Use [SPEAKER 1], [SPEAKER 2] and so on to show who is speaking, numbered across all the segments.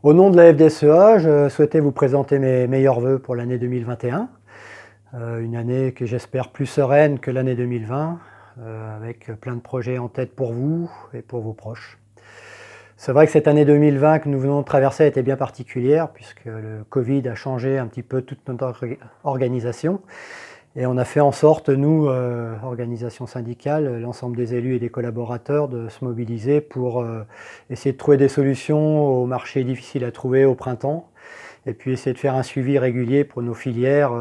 [SPEAKER 1] Au nom de la FDSEA, je souhaitais vous présenter mes meilleurs vœux pour l'année 2021. Une année que j'espère plus sereine que l'année 2020, avec plein de projets en tête pour vous et pour vos proches. C'est vrai que cette année 2020 que nous venons de traverser a été bien particulière, puisque le Covid a changé un petit peu toute notre organisation. Et on a fait en sorte, nous, organisation syndicale, l'ensemble des élus et des collaborateurs, de se mobiliser pour essayer de trouver des solutions aux marchés difficiles à trouver au printemps, et puis essayer de faire un suivi régulier pour nos filières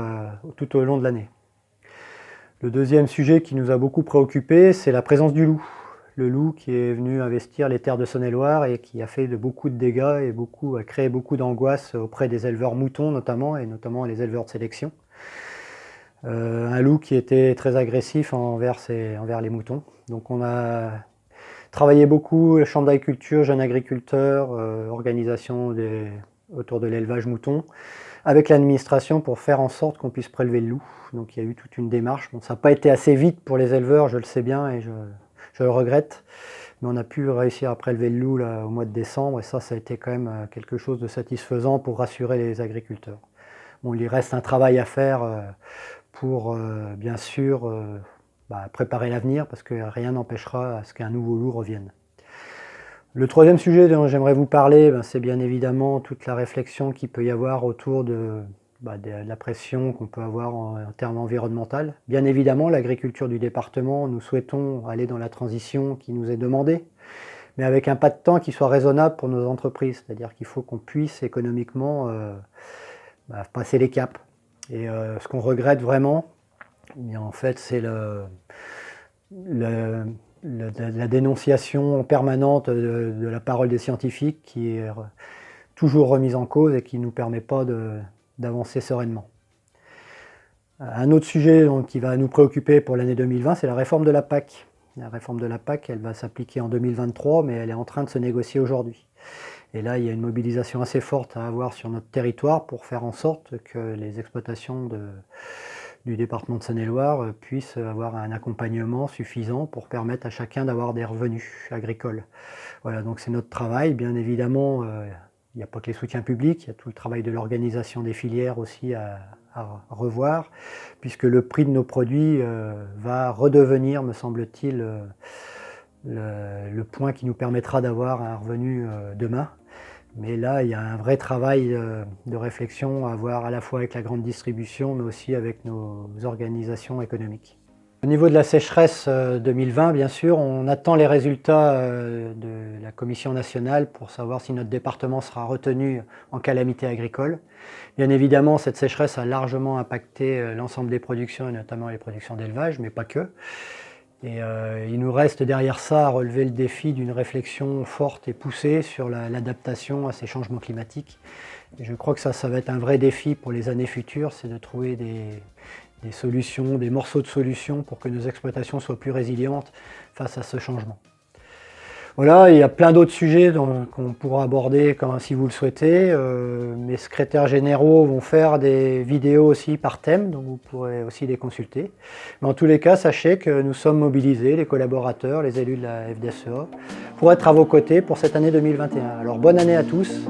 [SPEAKER 1] tout au long de l'année. Le deuxième sujet qui nous a beaucoup préoccupés, c'est la présence du loup. Le loup qui est venu investir les terres de Saône-et-Loire et qui a fait beaucoup de dégâts et a créé beaucoup d'angoisse auprès des éleveurs moutons notamment, et notamment les éleveurs de sélection. Un loup qui était très agressif envers les moutons. Donc on a travaillé beaucoup, chambre d'agriculture, jeunes agriculteurs, organisation autour de l'élevage mouton, avec l'administration pour faire en sorte qu'on puisse prélever le loup. Donc il y a eu toute une démarche. Bon, ça n'a pas été assez vite pour les éleveurs, je le sais bien et je le regrette. Mais on a pu réussir à prélever le loup là, au mois de décembre, et ça a été quand même quelque chose de satisfaisant pour rassurer les agriculteurs. Bon, il reste un travail à faire pour bien sûr préparer l'avenir, parce que rien n'empêchera à ce qu'un nouveau loup revienne. Le troisième sujet dont j'aimerais vous parler, c'est bien évidemment toute la réflexion qu'il peut y avoir autour de la pression qu'on peut avoir en termes environnementaux. Bien évidemment, l'agriculture du département, nous souhaitons aller dans la transition qui nous est demandée, mais avec un pas de temps qui soit raisonnable pour nos entreprises. C'est-à-dire qu'il faut qu'on puisse économiquement passer les caps. Et ce qu'on regrette vraiment, en fait, c'est la dénonciation permanente de la parole des scientifiques qui est toujours remise en cause et qui ne nous permet pas d'avancer sereinement. Un autre sujet qui va nous préoccuper pour l'année 2020, c'est la réforme de la PAC. La réforme de la PAC, elle va s'appliquer en 2023, mais elle est en train de se négocier aujourd'hui. Et là, il y a une mobilisation assez forte à avoir sur notre territoire pour faire en sorte que les exploitations du département de Saône-et-Loire puissent avoir un accompagnement suffisant pour permettre à chacun d'avoir des revenus agricoles. Voilà, donc c'est notre travail. Bien évidemment, il n'y a pas que les soutiens publics, il y a tout le travail de l'organisation des filières aussi à revoir, puisque le prix de nos produits va redevenir, me semble-t-il, le point qui nous permettra d'avoir un revenu demain. Mais là, il y a un vrai travail de réflexion à avoir à la fois avec la grande distribution, mais aussi avec nos organisations économiques. Au niveau de la sécheresse 2020, bien sûr, on attend les résultats de la Commission nationale pour savoir si notre département sera retenu en calamité agricole. Bien évidemment, cette sécheresse a largement impacté l'ensemble des productions, et notamment les productions d'élevage, mais pas que. Et il nous reste derrière ça à relever le défi d'une réflexion forte et poussée sur l'adaptation à ces changements climatiques. Et je crois que ça va être un vrai défi pour les années futures, c'est de trouver des solutions, des morceaux de solutions pour que nos exploitations soient plus résilientes face à ce changement. Voilà, il y a plein d'autres sujets qu'on pourra aborder si vous le souhaitez. Mes secrétaires généraux vont faire des vidéos aussi par thème, donc vous pourrez aussi les consulter. Mais en tous les cas, sachez que nous sommes mobilisés, les collaborateurs, les élus de la FDSEA, pour être à vos côtés pour cette année 2021. Alors bonne année à tous.